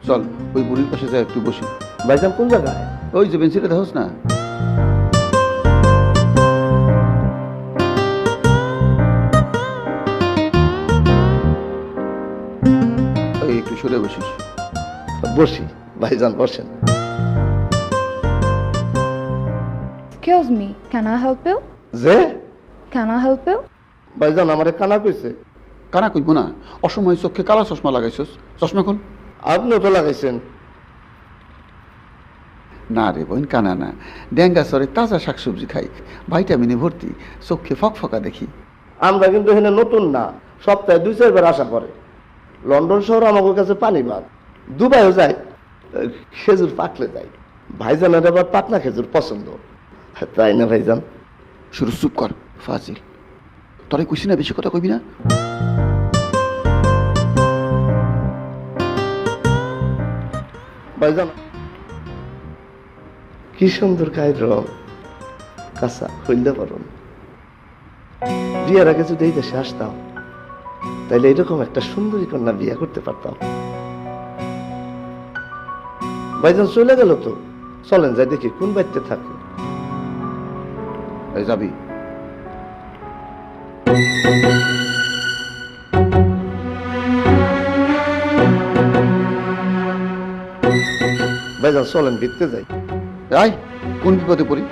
চল ওই বুড়ির পাশে যাই একটু বসি। ভাইজান কোন জায়গায়? ওই যে বেঞ্চিটা দেখোস না? ওই একটু সরে বসিস। বসি ভাইজান, বসেন। Excuse me, can I help you? যে Can I help you? ভাইজান আমারে কানা কইছে। কানা কইব না? অসময় চোখে কালা চশমা লাগাইছস, চশমা খোল। আপনিও তো লাগাইছেন। না রে বোন, কানা না, ড্যাঙ্গা সরে তাজা শাকসবজি খাই, ভাইটামিনে ভর্তি, চোখে ফকফকা দেখি। আমরা কিন্তু এখানে নতুন না, সপ্তাহে 2-4 বার আসা করে। লন্ডন শহর আমাদের কাছে পানি ভাত, দুবাইও যায়, খেজুর পাকলে যায়। ভাইজানের আবার পাকনা খেজুর পছন্দ, তাই না ভাইজান? শুরু চুপ কর ফাজিল, তোরে কইছি না বেশি কথা কইবি না। ভাইজান কি সুন্দর গায়ের রং, কাঁচা হইলে পারুন। বিয়ের আগে যদি এই দেশে আসতাম, তাইলে এরকম একটা সুন্দরী কন্যা বিয়ে করতে পারতাম। ভাইজান চলে গেল তো, চলেন যাই দেখি কোন বাড়িতে থাকে। এই যাবি? ভাইজান চলেন ভিতরে যাই। আয়, কোন বিপদে পড়ি?